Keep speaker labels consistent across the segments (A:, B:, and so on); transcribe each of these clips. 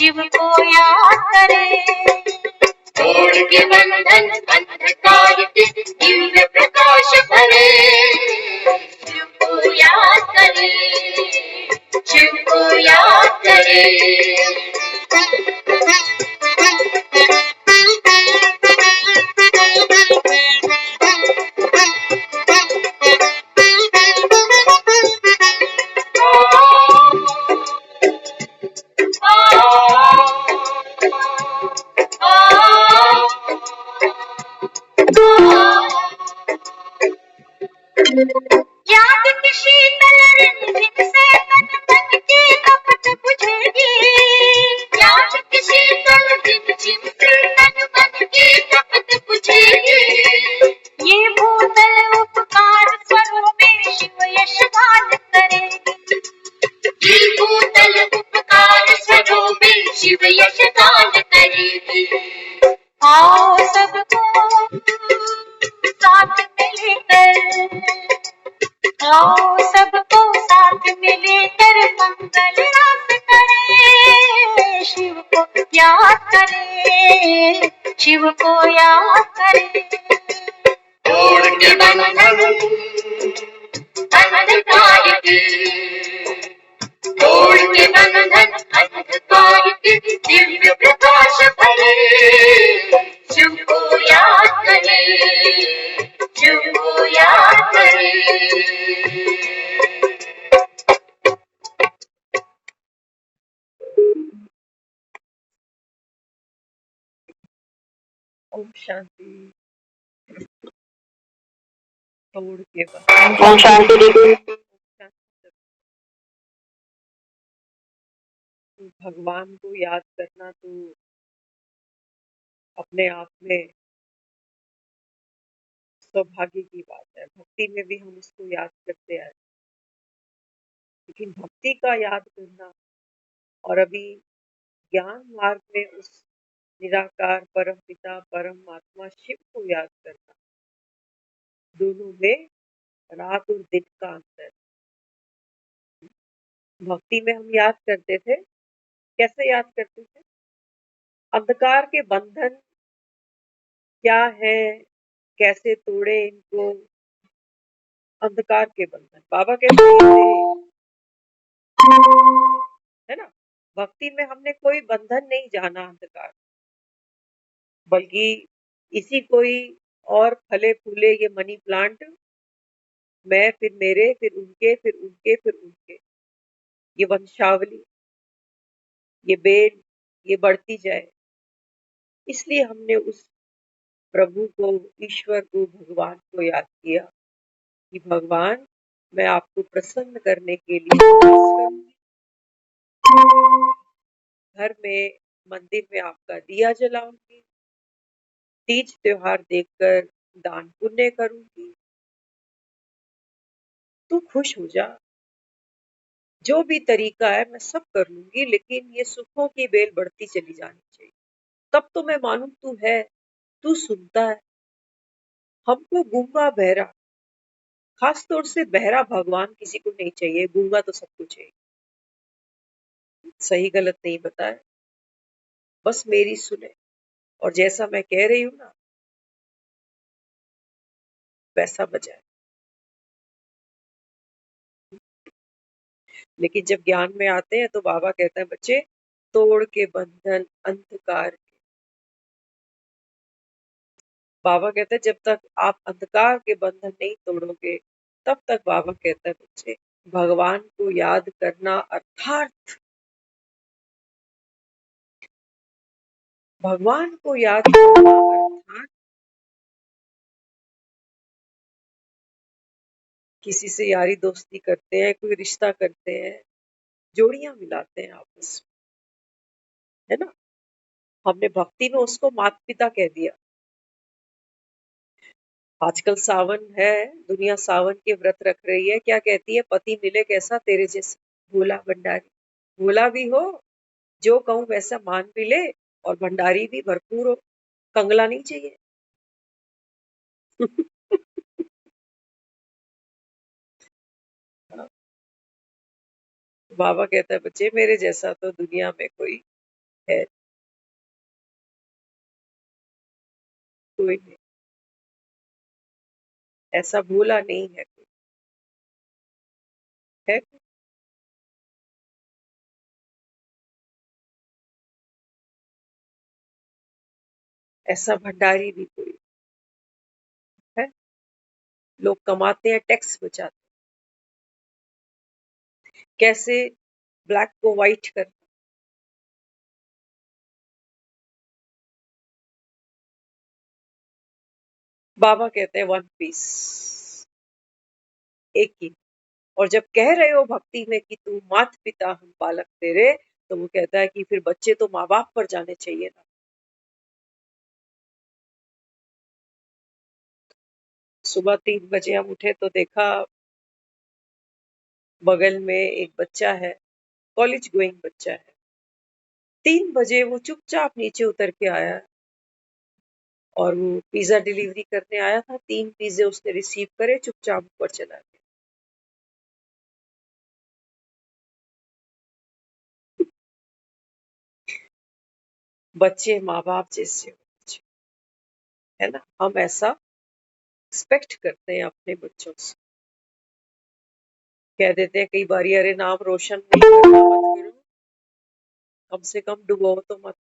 A: शिव को याद करे। तोड़ के बंधन अंधकार के दिव्य प्रकाश भरे, शिव को याद करे, शिव को याद करे। याद की शीतल रिमझिम से तन मन की तपत बुझेगी, याद की शीतल रिमझिम से तन मन की तपत बुझेगी। ये भूतल उपकार स्वरों में शिव यश गान करेगी, ये भूतल उपकार स्वरों में शिव यश गान करेगी। आओ सबको साथ मिलकर, आओ सबको साथ मिलकर मंगल रात करें, शिव को याद करें, शिव को याद करें। तोड़ के बंधन अंधकार के, तोड़ के बंधन अंधकार के दिव्य प्रकाश भरे, शिव को याद करें, शिव को याद करें।
B: ओम शांति। तोड़ के बंधन।
C: ओम शांति।
B: भगवान को याद करना तो अपने आप में सौभाग्य की बात है। भक्ति में भी हम उसको याद करते आए, लेकिन भक्ति का याद करना और अभी ज्ञान मार्ग में उस निराकार परम पिता परमात्मा शिव को याद करना, दोनों में रात और दिन का अंतर। भक्ति में हम याद करते थे, कैसे याद करते थे? अंधकार के बंधन क्या है, कैसे तोड़े इनको। अंधकार के बंधन बाबा कहते है ना। भक्ति में हमने कोई बंधन नहीं जाना अंधकार, बल्कि इसी कोई और फले फूले ये मनी प्लांट, मैं फिर मेरे फिर उनके फिर उनके फिर उनके, ये वंशावली, ये बेल, ये बढ़ती जाए। इसलिए हमने उस प्रभु को, ईश्वर को, भगवान को याद किया कि भगवान मैं आपको प्रसन्न करने के लिए घर में मंदिर में आपका दिया जलाऊंगी, तीज त्योहार देखकर दान पुण्य करूंगी, तू खुश हो जा। जो भी तरीका है मैं सब कर लूंगी, लेकिन ये सुखों की बेल बढ़ती चली जानी चाहिए, तब तो मैं मानूं तू है, तू सुनता है। हमको गूंगा बहरा, खास तौर से बहरा भगवान किसी को नहीं चाहिए, गूंगा तो सबको चाहिए। सही गलत नहीं बताए, बस मेरी सुने और जैसा मैं कह रही हूं ना वैसा बजाए। लेकिन जब ज्ञान में आते हैं तो बाबा कहते हैं बच्चे तोड़ के बंधन अंधकार के। बाबा कहते हैं जब तक आप अंधकार के बंधन नहीं तोड़ोगे तब तक बाबा कहते हैं बच्चे भगवान को याद करना, अर्थात भगवान को याद करना अर्थात किसी से यारी दोस्ती करते हैं, कोई रिश्ता करते हैं, जोड़ियां मिलाते हैं आपस में, है ना। हमने भक्ति में उसको माता पिता कह दिया। आजकल सावन है, दुनिया सावन के व्रत रख रही है, क्या कहती है? पति मिले कैसा तेरे जैसा, भोला भंडारी। भोला भी हो, जो कहूं वैसा मान भी ले, और भंडारी भी भरपूर हो, कंगला नहीं चाहिए। बाबा कहता है बच्चे मेरे जैसा तो दुनिया में कोई कोई नहीं, ऐसा भूला नहीं है कोई, है ऐसा भंडारी भी कोई है। लोग कमाते हैं, टैक्स बचाते हैं। कैसे ब्लैक को व्हाइट कर, बाबा कहते हैं वन पीस, एक ही। और जब कह रहे हो भक्ति में कि तू मात पिता हम बालक तेरे, तो वो कहता है कि फिर बच्चे तो माँ बाप पर जाने चाहिए ना। सुबह 3 बजे हम उठे तो देखा बगल में एक बच्चा है, कॉलेज गोइंग बच्चा है। 3 बजे वो चुपचाप नीचे उतर के आया और वो पिज्जा डिलीवरी करने आया था। 3 पिज्जे उसने रिसीव करे, चुपचाप ऊपर चला गया। बच्चे माँ बाप जैसे होने चाहिए, है ना। हम ऐसा एक्सपेक्ट करते हैं अपने बच्चों से। कह देते हैं कई बार, अरे नाम रोशन नहीं करना मत करो, कम से कम डुबो तो मत,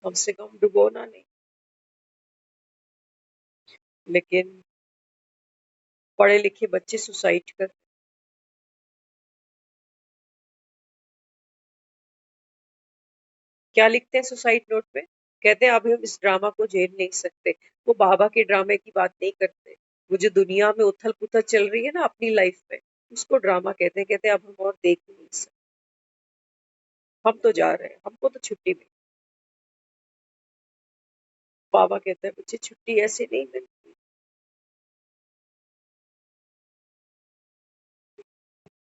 B: कम से कम डुबोना नहीं। लेकिन पढ़े लिखे बच्चे सुसाइड कर, क्या लिखते हैं सुसाइड नोट पे? कहते हैं अभी हम इस ड्रामा को झेल नहीं सकते। वो बाबा के ड्रामे की बात नहीं करते, वो जो दुनिया में उथल पुथल चल रही है ना अपनी लाइफ में, उसको ड्रामा कहते हैं। कहते हैं अब हम और देख ही नहीं सकते, हम तो जा रहे हैं, हमको तो छुट्टी मिली। बाबा कहते हैं बच्चे छुट्टी ऐसे नहीं मिलती,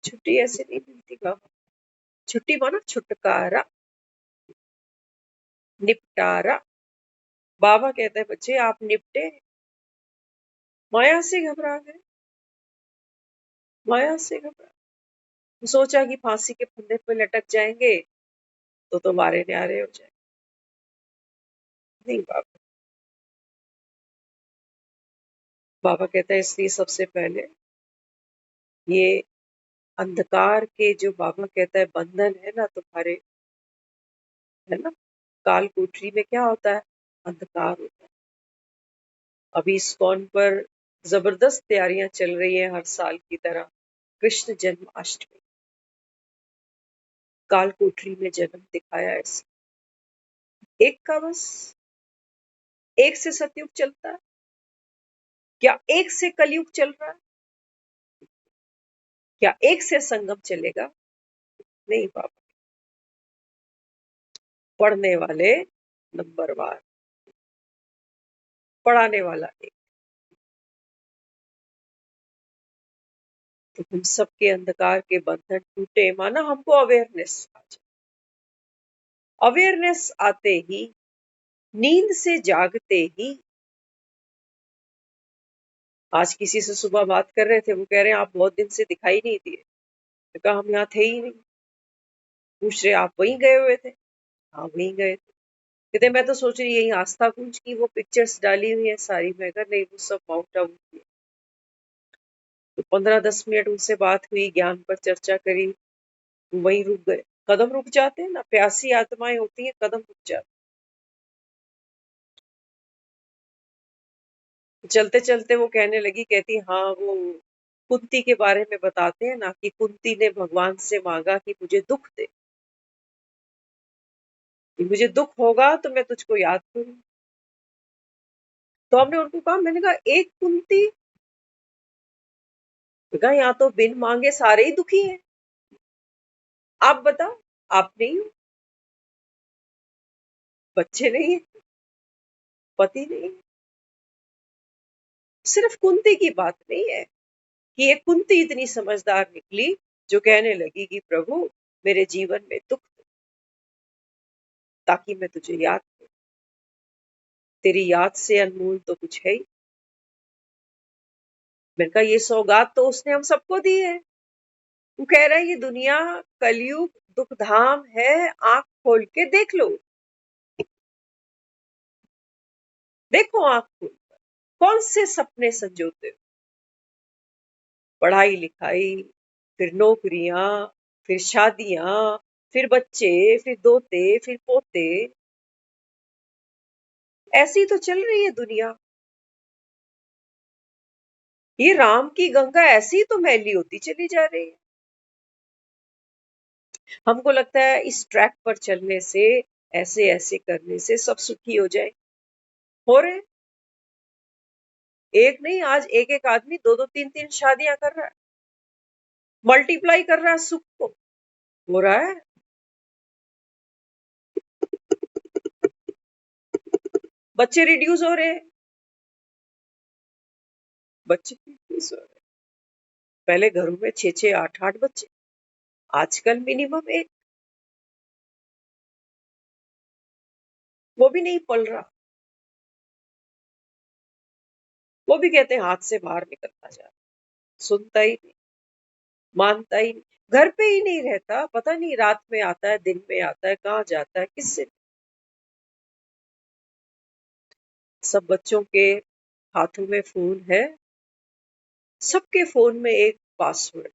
B: छुट्टी ऐसे नहीं मिलती बाबा। छुट्टी माना छुटकारा, निपटारा। बाबा कहते हैं बच्चे आप निपटे, माया से घबरा गए, माया से घबरा, सोचा कि फांसी के फंदे पे लटक जाएंगे तो तुम्हारे न्यारे हो जाए। नहीं बाबा, बाबा कहता है इसलिए सबसे पहले ये अंधकार के जो बाबा कहता है बंधन है ना तुम्हारे, है ना, काल कोठरी में क्या होता है, अंधकार होता है। अभी इस्कॉन पर जबरदस्त तैयारियां चल रही है हर साल की तरह, कृष्ण जन्माष्टमी। काल कोठरी में जन्म दिखाया है एक का बस, एक से सतयुग चलता है क्या, एक से कलयुग चल रहा है क्या, एक से संगम चलेगा? नहीं बाबा, पढ़ने वाले नंबरवार, पढ़ाने वाला एक। तो हम सबके अंधकार के बंधन टूटे, माना हमको अवेयरनेस आ जाए। अवेयरनेस आते ही, नींद से जागते ही, आज किसी से सुबह बात कर रहे थे, वो कह रहे हैं आप बहुत दिन से दिखाई नहीं दिए। तो कहा हम यहाँ थे ही नहीं। पूछ रहे आप वहीं गए हुए थे? हाँ वहीं गए थे। कहते मैं तो सोच रही यही आस्था कुंज की वो पिक्चर्स डाली हुई है सारी। मैं कहा नहीं, वो सब माउंट आबू की है। तो 15-10 मिनट उनसे बात हुई, ज्ञान पर चर्चा करी, वहीं रुक गए। कदम रुक जाते हैं ना, प्यासी आत्माएं होती हैं, कदम रुक जाते। चलते चलते वो कहने लगी, कहती हाँ वो कुंती के बारे में बताते हैं ना कि कुंती ने भगवान से मांगा कि मुझे दुख दे, कि मुझे दुख होगा तो मैं तुझको याद करूं। तो हमने उनको कहा, मैंने कहा एक कुंती? कहा यहाँ तो बिन मांगे सारे ही दुखी हैं, आप बताओ, आप नहीं हो, बच्चे नहीं है, पति नहीं है। सिर्फ कुंती की बात नहीं है कि एक कुंती इतनी समझदार निकली जो कहने लगी कि प्रभु मेरे जीवन में दुख दो, ताकि मैं तुझे याद करूं। तेरी याद से अनमोल तो कुछ है ही। मैंने कहा ये सौगात तो उसने हम सबको दी है। वो कह रहा है ये दुनिया कलयुग दुख धाम है, आंख खोल के देख लो। देखो आंख खोलकर कौन से सपने संजोते हो। पढ़ाई लिखाई, फिर नौकरियां, फिर शादियां, फिर बच्चे, फिर दोते, फिर पोते। ऐसी तो चल रही है दुनिया। ये राम की गंगा ऐसी तो मैली होती चली जा रही है। हमको लगता है इस ट्रैक पर चलने से, ऐसे ऐसे करने से सब सुखी हो जाए। हो रहे, एक नहीं, आज एक एक आदमी दो दो तीन तीन शादियां कर रहा है, मल्टीप्लाई कर रहा है सुख को। हो रहा है। बच्चे रिड्यूस हो रहे हैं, बच्चे रिड्यूस हो रहे हैं। पहले घरों में 6 6 8 8 बच्चे, आजकल मिनिमम एक। वो भी नहीं पल रहा, वो भी कहते हैं हाथ से बाहर निकलता जा रहा, सुनता ही नहीं, मानता ही नहीं, घर पे ही नहीं रहता, पता नहीं रात में आता है, दिन में आता है, कहाँ जाता है, किससे। सब बच्चों के हाथों में फोन है, सबके फोन में एक पासवर्ड।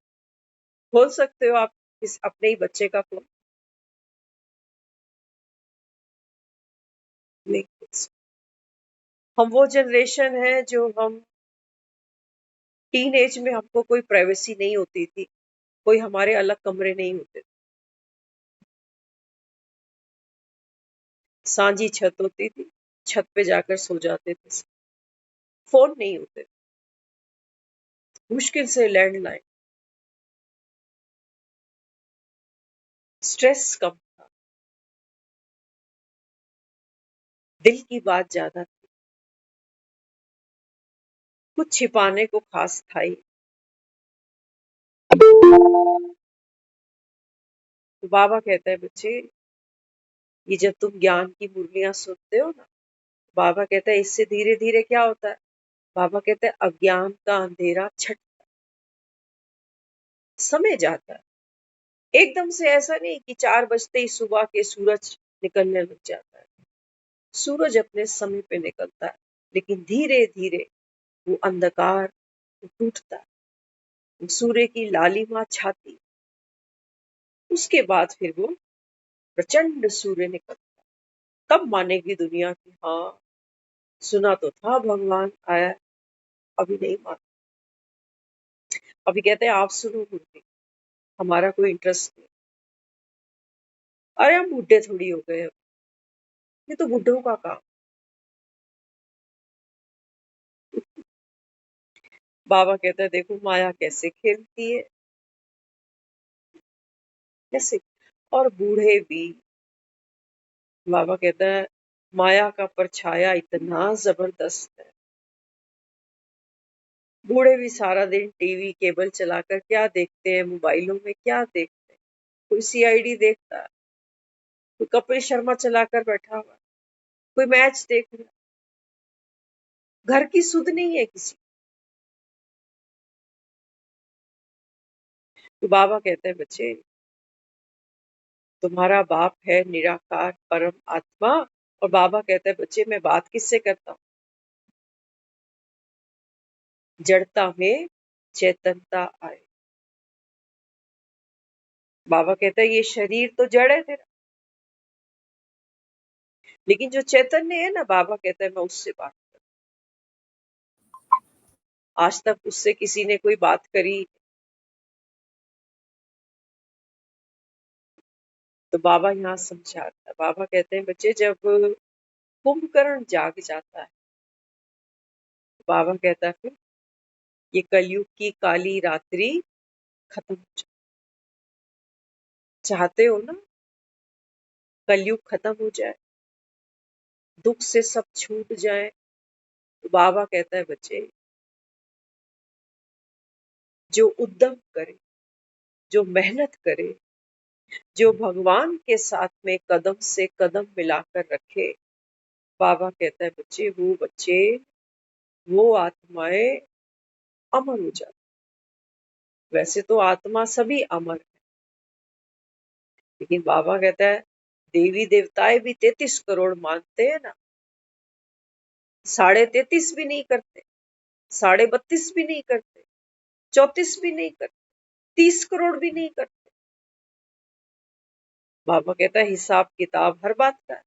B: खोल सकते हो आप इस अपने ही बच्चे का फोन? नहीं खोल सकते। हम वो जनरेशन है जो हम टीन एज में हमको कोई प्राइवेसी नहीं होती थी, कोई हमारे अलग कमरे नहीं होते थे। सांझी छत होती थी, छत पे जाकर सो जाते थे। फोन नहीं होते, मुश्किल से लैंडलाइन। स्ट्रेस कम था, दिल की बात ज्यादा थी, कुछ छिपाने को खास था ही। तो बाबा कहता है बच्चे, ये जब तुम ज्ञान की मुरलियां सुनते हो ना, बाबा कहता है इससे धीरे धीरे क्या होता है। बाबा कहते हैं अज्ञान का अंधेरा छट समय जाता है। एकदम से ऐसा नहीं कि 4 बजते ही सुबह के सूरज निकलने लग जाता है। सूरज अपने समय पे निकलता है, लेकिन धीरे धीरे वो अंधकार टूटता है, वो सूर्य की लालिमा छाती, उसके बाद फिर वो प्रचंड सूर्य निकलता है। तब मानेगी दुनिया की हाँ, सुना तो था भगवान आया। अभी नहीं मान, अभी कहते हैं आप सुनो मुर्गी, हमारा कोई इंटरेस्ट नहीं। अरे हम बूढ़े थोड़ी हो गए, ये तो बुढ़ों का काम। बाबा कहता है देखो माया कैसे खेलती है, कैसे। और बूढ़े भी, बाबा कहता है माया का परछाया इतना जबरदस्त है। बूढ़े भी सारा दिन टीवी केबल चलाकर क्या देखते हैं, मोबाइलों में क्या देखते हैं। कोई सीआईडी देखता है, कोई कपिल शर्मा चलाकर बैठा हुआ है, कोई मैच देख रहा है। घर की सुध नहीं है किसी। तो बाबा कहते हैं बच्चे, तुम्हारा बाप है निराकार परम आत्मा। और बाबा कहते हैं बच्चे मैं बात किससे करता हूँ? जड़ता में चेतनता आए। बाबा कहता है ये शरीर तो जड़ है तेरा, लेकिन जो चैतन्य है ना, बाबा कहता है मैं उससे बात कर। आज तक उससे किसी ने कोई बात करी? तो बाबा यहाँ समझाता है, बाबा कहते हैं बच्चे जब कुंभकर्ण जाग जाता है, बाबा कहता है फिर ये कलयुग की काली रात्रि खत्म हो जाए। चाहते हो ना कलयुग खत्म हो जाए, दुख से सब छूट जाए? तो बाबा कहता है बच्चे जो उद्यम करे, जो मेहनत करे, जो भगवान के साथ में कदम से कदम मिलाकर रखे, बाबा कहता है बच्चे वो आत्माएं अमर हो जाती। वैसे तो आत्मा सभी अमर है, लेकिन बाबा कहता है देवी देवताएं भी 33 करोड़ मानते हैं ना, 33.5 भी नहीं करते, 32.5 भी नहीं करते, 34 भी नहीं करते, 30 करोड़ भी नहीं करते। बाबा कहता है हिसाब किताब हर बात का है।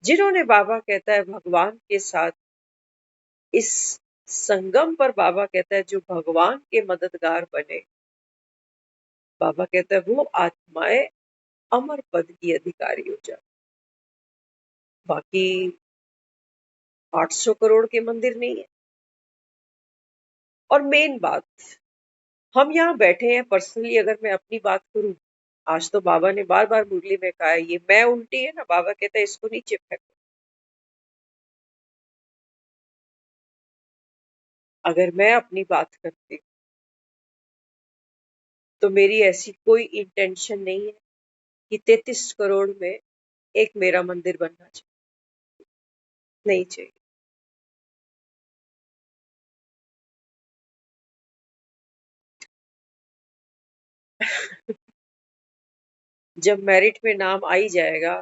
B: जिन्होंने बाबा कहता है भगवान के साथ इस संगम पर, बाबा कहता है जो भगवान के मददगार बने, बाबा कहता है वो आत्माएं अमर पद की अधिकारी हो जाए। बाकी 800 करोड़ के मंदिर नहीं है। और मेन बात, हम यहाँ बैठे हैं, पर्सनली अगर मैं अपनी बात करूं, आज तो बाबा ने बार बार मुरली में कहा है, ये मैं उल्टी है ना, बाबा कहता है इसको नीचे फेंको। अगर मैं अपनी बात करती तो मेरी ऐसी कोई इंटेंशन नहीं है कि 33 करोड़ में एक मेरा मंदिर बनना चाहिए, नहीं चाहिए। जब मेरिट में नाम आ ही जाएगा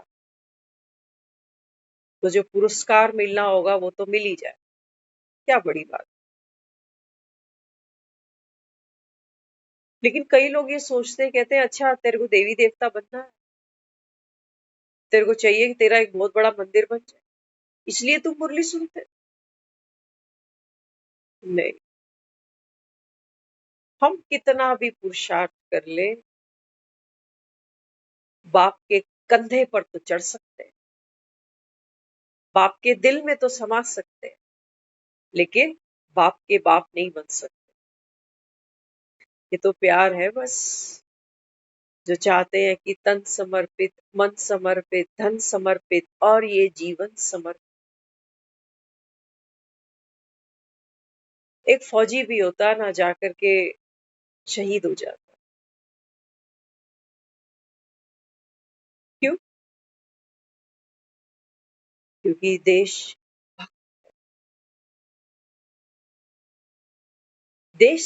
B: तो जो पुरस्कार मिलना होगा वो तो मिल ही जाए, क्या बड़ी बात। लेकिन कई लोग ये सोचते हैं, कहते हैं अच्छा तेरे को देवी देवता बनना है, तेरे को चाहिए कि तेरा एक बहुत बड़ा मंदिर बन जाए, इसलिए तुम मुरली सुनते। नहीं, हम कितना भी पुरुषार्थ कर ले, बाप के कंधे पर तो चढ़ सकते हैं, बाप के दिल में तो समा सकते हैं, लेकिन बाप के बाप नहीं बन सकते। ये तो प्यार है बस, जो चाहते हैं कि तन समर्पित, मन समर्पित, धन समर्पित और ये जीवन समर्पित। एक फौजी भी होता ना, जाकर के शहीद हो जाता। क्यों? क्योंकि देश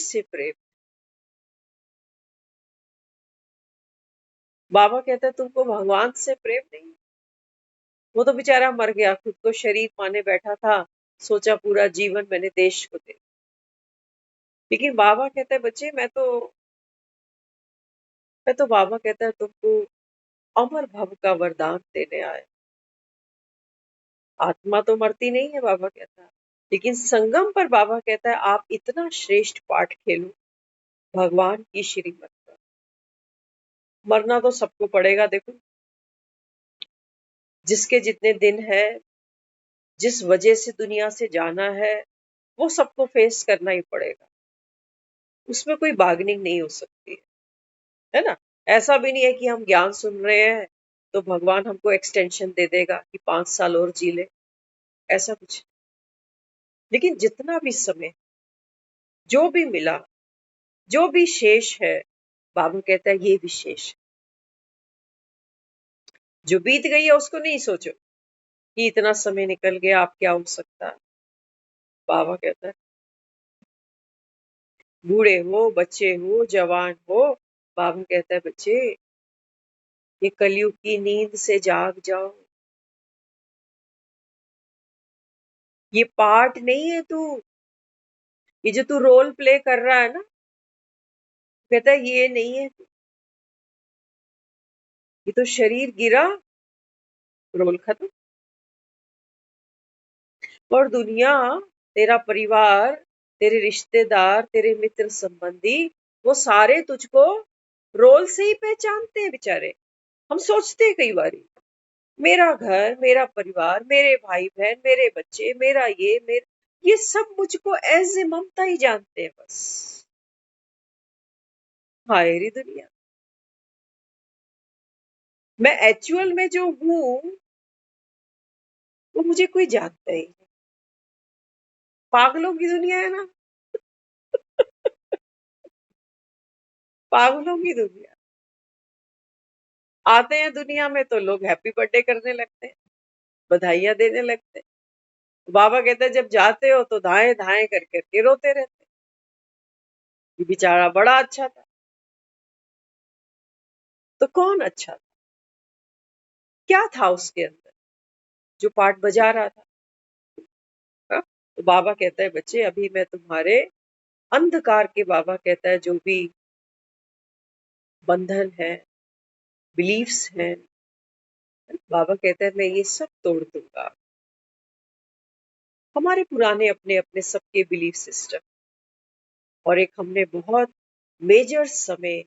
B: से प्रेम। बाबा कहता है तुमको भगवान से प्रेम नहीं। वो तो बेचारा मर गया, खुद को शरीफ माने बैठा था, सोचा पूरा जीवन मैंने देश को दे। लेकिन बाबा कहता है बच्चे मैं तो बाबा कहता है तुमको अमर भव का वरदान देने आया। आत्मा तो मरती नहीं है, बाबा कहता है, लेकिन संगम पर बाबा कहता है आप इतना श्रेष्ठ पाठ खेलो भगवान की श्रीमत का। मरना तो सबको पड़ेगा, देखो जिसके जितने दिन है, जिस वजह से दुनिया से जाना है, वो सबको फेस करना ही पड़ेगा, उसमें कोई बार्गेनिंग नहीं हो सकती है ना। ऐसा भी नहीं है कि हम ज्ञान सुन रहे हैं तो भगवान हमको एक्सटेंशन दे देगा कि 5 साल और जी ले, ऐसा कुछ। लेकिन जितना भी समय, जो भी मिला, जो भी शेष है, बाबा कहता है ये विशेष है। जो बीत गई है उसको नहीं सोचो कि इतना समय निकल गया, आप क्या हो सकता है। बाबा कहता है बूढ़े हो, बच्चे हो, जवान हो, बाबा कहता है बच्चे ये कलयुग की नींद से जाग जाओ। ये पार्ट नहीं है तू, ये जो तू रोल प्ले कर रहा है ना, कहता है ये नहीं है, ये तो शरीर गिरा, रोल खत्म। और दुनिया, तेरा परिवार, तेरे रिश्तेदार, तेरे मित्र संबंधी, वो सारे तुझको रोल से ही पहचानते हैं बेचारे। हम सोचते हैं कई बारी, मेरा घर, मेरा परिवार, मेरे भाई बहन, मेरे बच्चे, मेरा ये सब मुझको एज ए ममता ही जानते हैं बस। हाय रे दुनिया, मैं एक्चुअल में जो हूँ वो मुझे कोई जानता ही नहीं। पागलों की दुनिया है ना, पागलों की दुनिया। आते हैं दुनिया में तो लोग हैप्पी बर्थडे करने लगते हैं, बधाइयां देने लगते हैं। बाबा कहते हैं जब जाते हो तो धाए धाए कर करके रोते रहते हैं, ये बेचारा बड़ा अच्छा था। तो कौन अच्छा था? क्या था उसके अंदर जो पार्ट बजा रहा था? तो बाबा कहता है बच्चे अभी मैं तुम्हारे अंधकार के, बाबा कहता है जो भी बंधन है, बिलीफ्स हैं, बाबा कहता है मैं ये सब तोड़ दूंगा। हमारे पुराने अपने अपने सबके बिलीफ सिस्टम, और एक हमने बहुत मेजर समय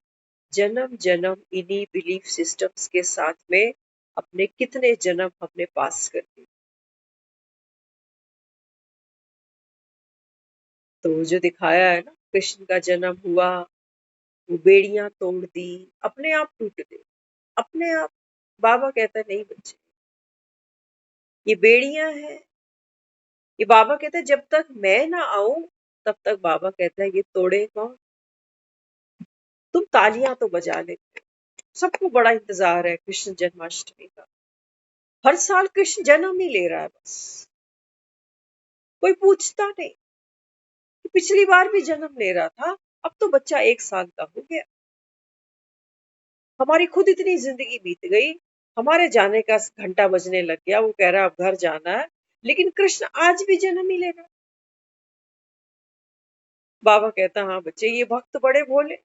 B: जन्म जन्म इन्हीं बिलीफ सिस्टम्स के साथ में अपने कितने जन्म हमने पास कर दिए। तो जो दिखाया है ना, कृष्ण का जन्म हुआ, वो बेड़ियां तोड़ दी, अपने आप टूट गई, अपने आप। बाबा कहता है नहीं बच्चे, ये बेड़ियां हैं, ये बाबा कहता है जब तक मैं ना आऊं तब तक, बाबा कहता है ये तोड़े कौन? तुम तालियां तो बजा लेते हो, सबको बड़ा इंतजार है कृष्ण जन्माष्टमी का, हर साल कृष्ण जन्म ही ले रहा है बस, कोई पूछता नहीं कि पिछली बार भी जन्म ले रहा था, अब तो बच्चा 1 साल का हो गया। हमारी खुद इतनी जिंदगी बीत गई, हमारे जाने का घंटा बजने लग गया, वो कह रहा है अब घर जाना है, लेकिन कृष्ण आज भी जन्म ही ले रहा है। बाबा कहता हाँ बच्चे, ये भक्त बड़े भोले,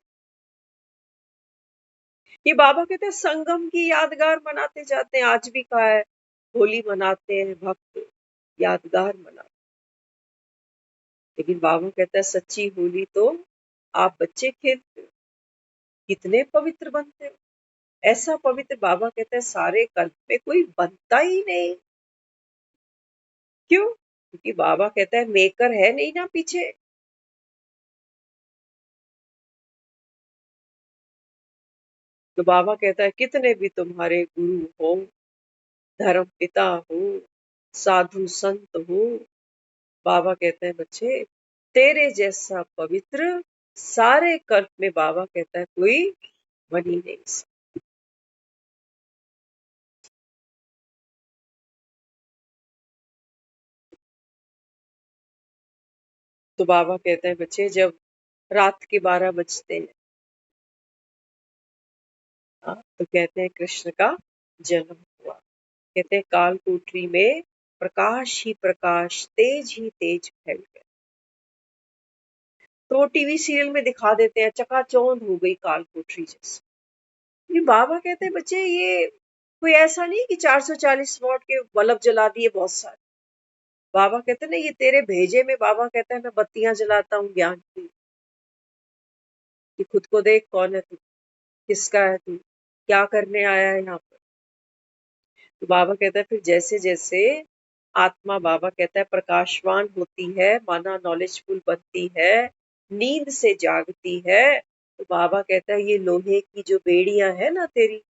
B: ये बाबा कहते हैं संगम की यादगार मनाते जाते हैं, आज भी कहा है होली मनाते हैं भक्त, यादगार मनाते। लेकिन बाबा कहता है सच्ची होली तो आप बच्चे खेलते हो, कितने पवित्र बनते हो, ऐसा पवित्र बाबा कहते हैं सारे कल्प में कोई बनता ही नहीं। क्यों? क्योंकि बाबा कहता है मेकर है नहीं ना पीछे। तो बाबा कहता है कितने भी तुम्हारे गुरु हो, धर्म पिता हो, साधु संत हो, बाबा कहते हैं बच्चे तेरे जैसा पवित्र सारे कल्प में, बाबा कहता है कोई बन ही नहीं सकता। तो बाबा कहते हैं बच्चे जब रात के 12 बजते हैं, तो कहते हैं कृष्ण का जन्म हुआ। कहते हैं काल कोठरी में प्रकाश ही प्रकाश, तेज ही तेज फैल गया। तो टीवी सीरियल में दिखा देते हैं चकाचौंध हो गई काल कोठरी जैसे। ये बाबा कहते हैं बच्चे ये कोई ऐसा नहीं कि 440 वॉट के बल्ब जला दिए बहुत सारे। बाबा कहते हैं ना ये तेरे भेजे में, बाबा कहता है मैं बत्तियां जलाता हूँ ज्ञान की, कि खुद को देख कौन है तू, किसका है तू, क्या करने आया है यहाँ पर। तो बाबा कहता है फिर जैसे जैसे आत्मा, बाबा कहता है प्रकाशवान होती है, माना नॉलेजफुल बनती है, नींद से जागती है, तो बाबा कहता है ये लोहे की जो बेड़ियां है ना तेरी,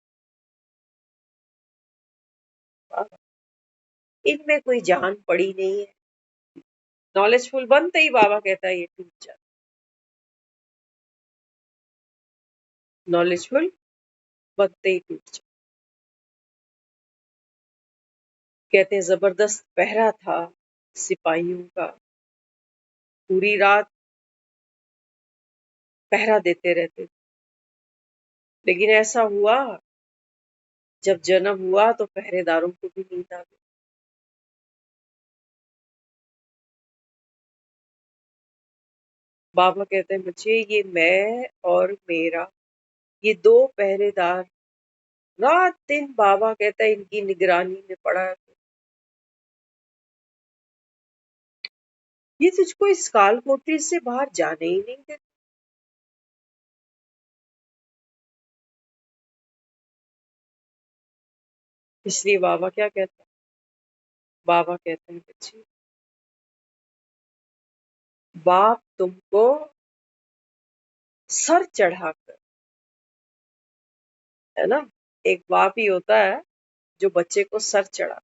B: इनमें कोई जान पड़ी नहीं है। नॉलेजफुल बनते ही बाबा कहता है ये टूट जाता, नॉलेजफुल बनते ही टूट जाता। कहते हैं जबरदस्त पहरा था सिपाहियों का, पूरी रात पहरा देते रहते। लेकिन ऐसा हुआ जब जन्म हुआ तो पहरेदारों को भी नींद आ गई। बाबा कहते हैं बच्चे ये मैं और मेरा, ये 2 पहरेदार रात दिन, बाबा कहता है इनकी निगरानी में पड़ा है। ये तुझको इस काल कोठरी से बाहर जाने ही नहीं देते। इसलिए बाबा क्या कहता है, बाबा कहते हैं बच्चे बाप तुमको सर चढ़ाकर, है ना, एक बाप ही होता है जो बच्चे को सर चढ़ा।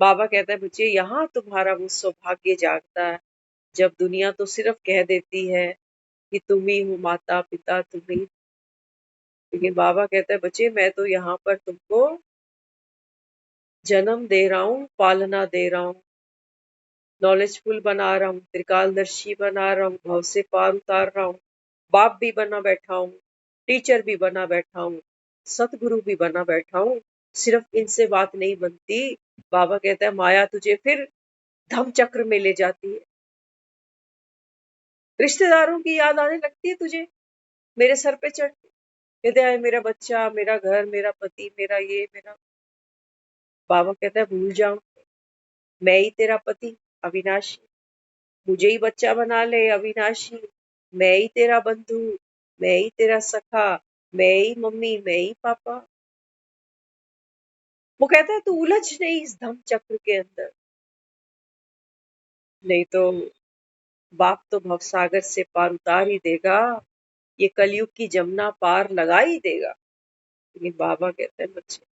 B: बाबा कहता है बच्चे यहाँ तुम्हारा वो सौभाग्य जागता है जब दुनिया तो सिर्फ कह देती है कि तुम ही हो माता पिता, तुम ही। लेकिन बाबा कहता है बच्चे मैं तो यहाँ पर तुमको जन्म दे रहा हूँ, पालना दे रहा हूँ, नॉलेजफुल बना रहा हूँ, त्रिकालदर्शी बना रहा हूँ, भव से पार उतार रहा हूँ, बाप भी बना बैठा हूँ, टीचर भी बना बैठा हूँ, सतगुरु भी बना बैठा हूँ। सिर्फ इनसे बात नहीं बनती, बाबा कहता है माया तुझे फिर धम चक्र में ले जाती है। रिश्तेदारों की याद आने लगती है तुझे मेरे सर पे चढ़ के, कहते हैं मेरा बच्चा, मेरा घर, मेरा पति, मेरा ये, मेरा। बाबा कहता है भूल जाऊं, मैं ही तेरा पति अविनाशी, मुझे ही बच्चा बना ले अविनाशी, मैं ही तेरा बंधु, मैं ही तेरा सखा, मैं ही मम्मी, मैं ही पापा। वो कहता है तू उलझ नहीं इस धम चक्र के अंदर, नहीं तो बाप तो भवसागर से पार उतार ही देगा, ये कलयुग की जमुना पार लगा ही देगा। लेकिन बाबा कहते हैं बच्चे,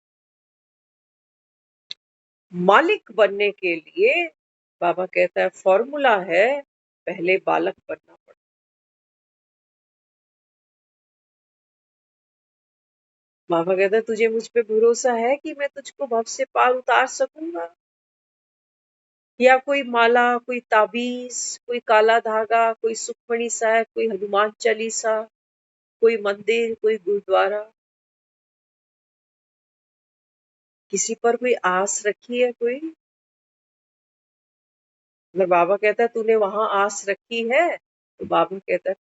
B: मालिक बनने के लिए बाबा कहता है फॉर्मूला है, पहले बालक बनना पड़ता। बाबा कहता है तुझे मुझ पे भरोसा है कि मैं तुझको भव से पार उतार सकूंगा, या कोई माला, कोई ताबीज, कोई काला धागा, कोई सुखमणि साहब, कोई हनुमान चालीसा, कोई मंदिर, कोई गुरुद्वारा, किसी पर कोई आस रखी है कोई? अगर बाबा कहता है तूने वहां आस रखी है, तो बाबा कहता है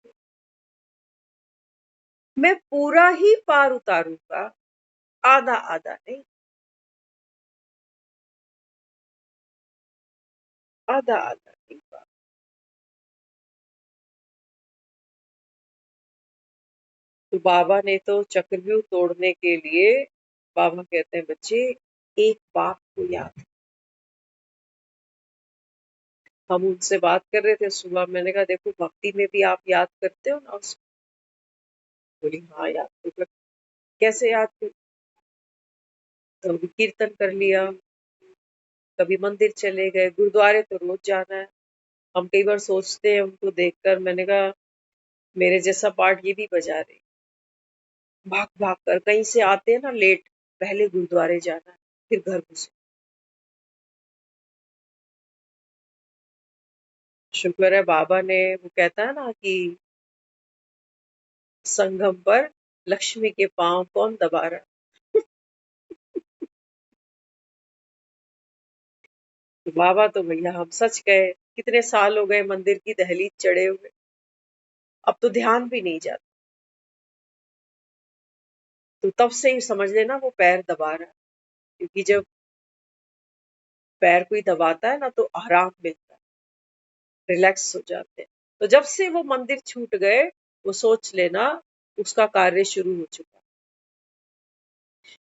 B: मैं पूरा ही पार उतारूंगा, आधा आधा नहीं, आधा आधा नहीं पार। तो बाबा ने तो चक्रव्यूह तोड़ने के लिए, बाबा कहते हैं बच्चे एक बात को याद। हम उनसे बात कर रहे थे सुबह, मैंने कहा देखो भक्ति में भी आप याद करते हो ना उसको? बोली हाँ याद तो कर। कैसे याद कर? कभी कीर्तन कर लिया, कभी मंदिर चले गए, गुरुद्वारे तो रोज जाना है। हम कई बार सोचते हैं उनको देखकर, मैंने कहा मेरे जैसा पार्ट ये भी बजा रहे, भाग भाग कर कहीं से आते हैं ना लेट, पहले गुरुद्वारे जाना है, फिर घर घुसे। शुक्र है बाबा ने, वो कहता है ना कि संगम पर लक्ष्मी के पांव कौन दबा रहा। तो बाबा तो भैया हम सच कहे कितने साल हो गए मंदिर की दहलीज चढ़े हुए, अब तो ध्यान भी नहीं जाता। तो तब से ही समझ लेना वो पैर दबा रहा है, क्योंकि जब पैर कोई दबाता है ना तो आराम मिलता है, रिलैक्स हो जाते हैं। तो जब से वो मंदिर छूट गए, वो सोच लेना उसका कार्य शुरू हो चुका है।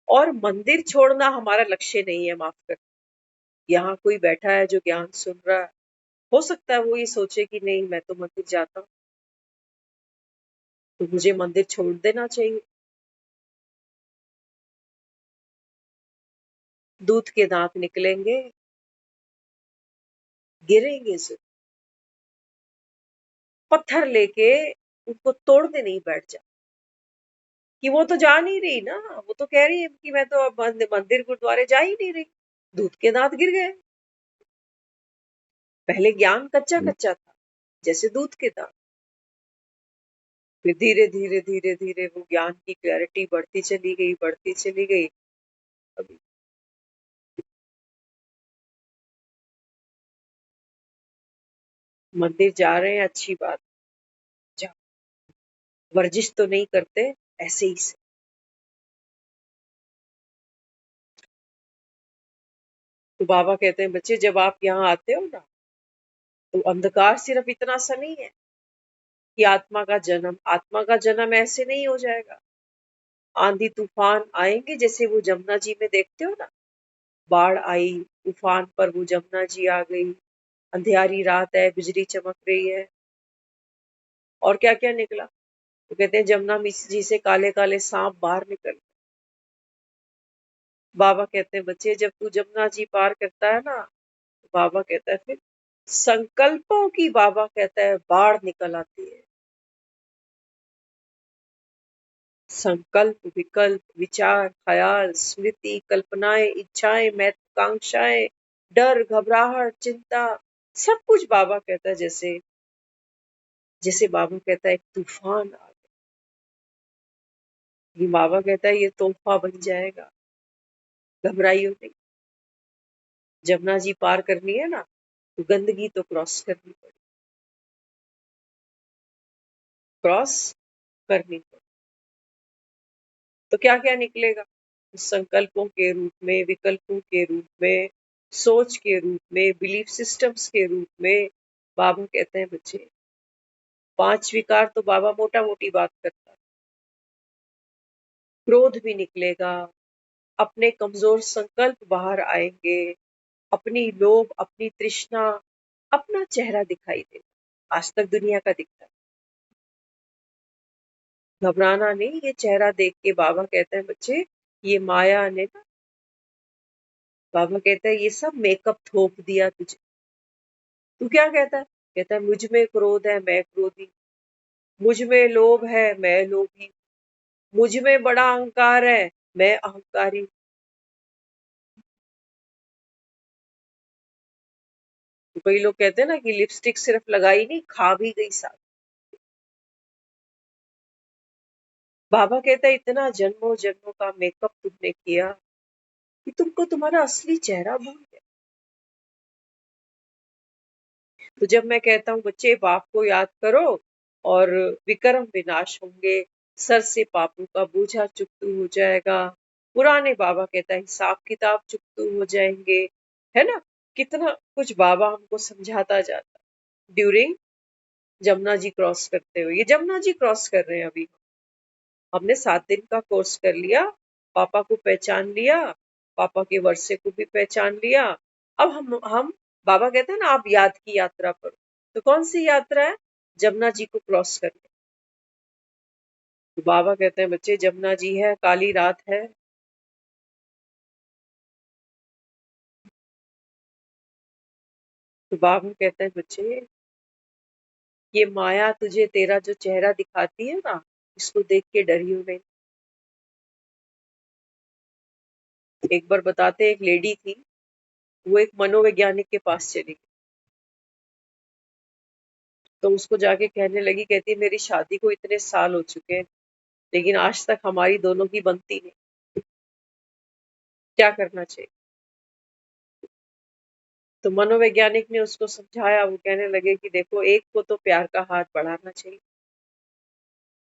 B: और मंदिर छोड़ना हमारा लक्ष्य नहीं है, माफ कर। यहाँ कोई बैठा है जो ज्ञान सुन रहा है, हो सकता है वो ये सोचे कि नहीं मैं तो मंदिर जाता हूँ, तो मुझे मंदिर छोड़ देना चाहिए। दूध के दांत निकलेंगे, गिरेंगे जरूर। पत्थर लेके उनको तोड़ने नहीं बैठ जा, कि वो तो जा नहीं रही ना, वो तो कह रही है कि मैं तो अब मंदिर गुरुद्वारे जा ही नहीं रही। दूध के दांत गिर गए। पहले ज्ञान कच्चा कच्चा था, जैसे दूध के दांत। फिर धीरे धीरे धीरे धीरे वो ज्ञान की क्लैरिटी बढ़ती चली गई, बढ़ती चली गई। अभी मंदिर जा रहे हैं, अच्छी बात, जा। वर्जिश तो नहीं करते, ऐसे ही से। तो बाबा कहते हैं बच्चे जब आप यहाँ आते हो ना, तो अंधकार सिर्फ इतना सा नहीं है कि आत्मा का जन्म ऐसे नहीं हो जाएगा। आंधी तूफान आएंगे, जैसे वो जमुना जी में देखते हो ना, बाढ़ आई, तूफान पर वो जमुना जी आ गई, अंधियारी रात है, बिजली चमक रही है, और क्या क्या निकला। तो कहते हैं जमुना जी से काले काले सांप बाहर निकल। बाबा कहते हैं बच्चे जब तू जमुना जी पार करता है ना, तो बाबा कहता है फिर संकल्पों की, बाबा कहता है बाढ़ निकल आती है। संकल्प, विकल्प, विचार, ख्याल, स्मृति, कल्पनाएं, इच्छाएं, महत्वाकांक्षाएं, डर, घबराहट, चिंता, सब कुछ बाबा कहता है जैसे जैसे बाबा कहता है एक तूफान आ गया। ये बाबा कहता है ये तोहफा बन जाएगा, घबराइयो नहीं। जमुना जी पार करनी है ना, तो गंदगी तो क्रॉस करनी पड़ी, क्रॉस करनी पड़ी। तो क्या क्या निकलेगा? संकल्पों के रूप में, विकल्पों के रूप में, सोच के रूप में, बिलीफ सिस्टम्स के रूप में। बाबा कहते हैं बच्चे 5 विकार तो बाबा मोटा मोटी बात करता है। क्रोध भी निकलेगा, अपने कमजोर संकल्प बाहर आएंगे, अपनी लोभ, अपनी तृष्णा, अपना चेहरा दिखाई देगा। आज तक दुनिया का दिखता है। घबराना नहीं, ये चेहरा देख के बाबा कहते हैं बच्चे ये माया ने ना, बाबा कहता है ये सब मेकअप थोप दिया तुझे। तू क्या कहता है? कहता है मुझ में क्रोध है, मैं क्रोधी। मुझ में लोभ है, मैं लोभी। मुझ में बड़ा अहंकार है, मैं अहंकारी। तो कई लोग कहते हैं ना कि लिपस्टिक सिर्फ लगाई नहीं, खा भी गई साथ। बाबा कहता है इतना जन्मों जन्मों का मेकअप तुमने किया कि तुमको तुम्हारा असली चेहरा भूल गया। तो जब मैं कहता हूँ बच्चे बाप को याद करो और विक्रम विनाश होंगे, सर से पापों का बोझा चुकतू हो जाएगा, पुराने बाबा कहता है हिसाब किताब चुकतू हो जाएंगे, है ना? कितना कुछ बाबा हमको समझाता जाता ड्यूरिंग जमुना जी क्रॉस करते हुए। ये जमुना जी क्रॉस कर रहे हैं अभी। हमने 7 दिन का कोर्स कर लिया, पापा को पहचान लिया, पापा के वर्षे को भी पहचान लिया। अब हम बाबा कहते हैं ना आप याद की यात्रा करो। तो कौन सी यात्रा है? जमुना जी को क्रॉस करने। तो बाबा कहते हैं बच्चे जमुना जी है, काली रात है। तो बाबा कहते हैं बच्चे ये माया तुझे तेरा जो चेहरा दिखाती है ना, इसको देख के डरियो नहीं। एक बार बताते एक लेडी थी, वो एक मनोवैज्ञानिक के पास चली गई। तो उसको जाके कहने लगी, कहती मेरी शादी को इतने साल हो चुके हैं लेकिन आज तक हमारी दोनों की बनती नहीं, क्या करना चाहिए? तो मनोवैज्ञानिक ने उसको समझाया। वो कहने लगे कि देखो एक को तो प्यार का हाथ बढ़ाना चाहिए।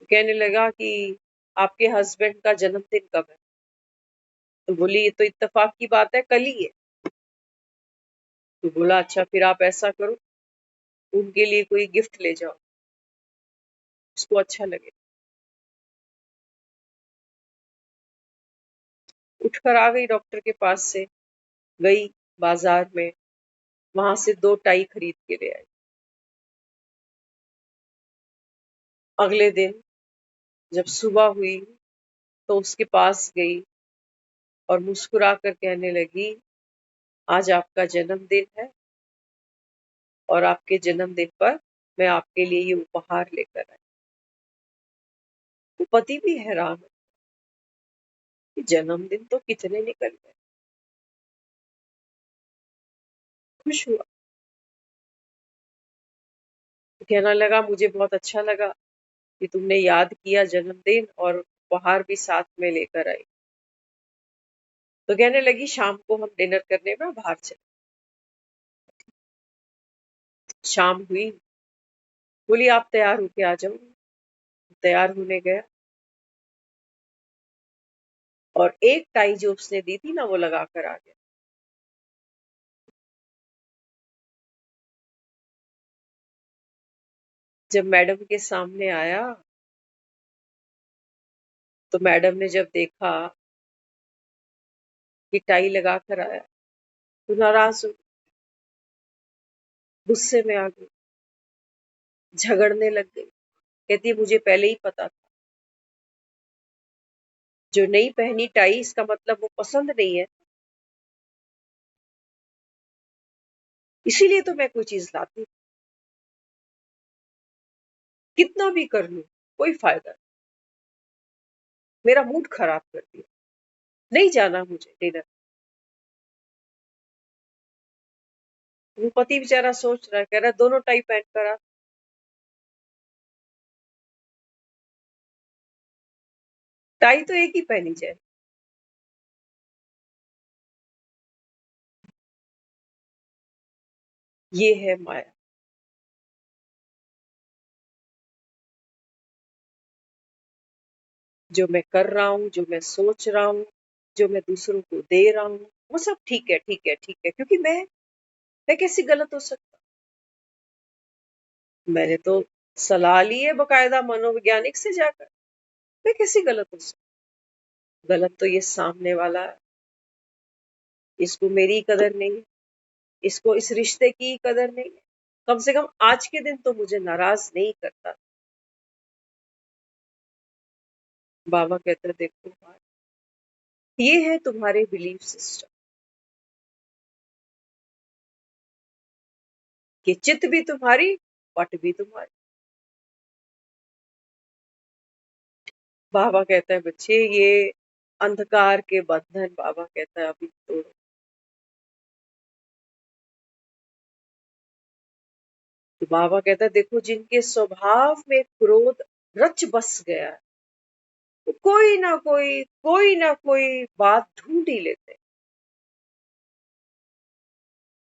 B: तो कहने लगा कि आपके हस्बैंड का जन्मदिन कब है? तो बोली ये तो इत्तेफाक की बात है, कल ही है। तो बोला अच्छा फिर आप ऐसा करो, उनके लिए कोई गिफ्ट ले जाओ, उसको अच्छा लगे। उठकर आ गई डॉक्टर के पास से, गई बाजार में, वहां से 2 टाई खरीद के ले आई। अगले दिन जब सुबह हुई तो उसके पास गई और मुस्कुरा कर कहने लगी आज आपका जन्मदिन है और आपके जन्मदिन पर मैं आपके लिए ये उपहार लेकर आई। तो पति भी हैरान है कि जन्मदिन तो कितने निकल गए। खुश हुआ, तो कहने लगा मुझे बहुत अच्छा लगा कि तुमने याद किया जन्मदिन और उपहार भी साथ में लेकर आई। तो कहने लगी शाम को हम डिनर करने में बाहर चले। शाम हुई, बोली आप तैयार होके आ जाओ। तैयार होने गया और एक टाई जो उसने दी थी ना वो लगा कर आ गया। जब मैडम के सामने आया तो मैडम ने जब देखा कि टाई लगा कर आया तो नाराज हो, गुस्से में आ गई, झगड़ने लग गई। कहती मुझे पहले ही पता था, जो नहीं पहनी टाई इसका मतलब वो पसंद नहीं है, इसीलिए तो मैं कोई चीज लाती हूँ। कितना भी कर लूं कोई फायदा नहीं, मेरा मूड खराब कर दिया, नहीं जाना मुझे डिनर। वो पति बेचारा सोच रहा है, कह रहा है, दोनों टाई पहन कर आ। टाई तो एक ही पहनी जाए। ये है माया। जो मैं कर रहा हूँ, जो मैं सोच रहा हूँ, जो मैं दूसरों को दे रहा हूँ, वो सब ठीक है, ठीक है, ठीक है, क्योंकि मैं कैसे गलत हो सकता? मैंने तो सलाह ली है बकायदा मनोवैज्ञानिक से जाकर। मैं कैसे गलत हो सकता? गलत तो ये सामने वाला है। इसको मेरी कदर नहीं है, इसको इस रिश्ते की कदर नहीं है। कम से कम आज के दिन तो मुझे नाराज नहीं करता। बाबा कहते हैं, देखो भाई, ये है तुम्हारे बिलीफ सिस्टम कि चित भी तुम्हारी, पट भी तुम्हारी। बाबा कहता है, बच्चे ये अंधकार के बंधन, बाबा कहता है, अभी तोड़ो। तो बाबा कहता है, देखो जिनके स्वभाव में क्रोध रच बस गया है, तो कोई ना कोई बात ढूंढ ही लेते हैं।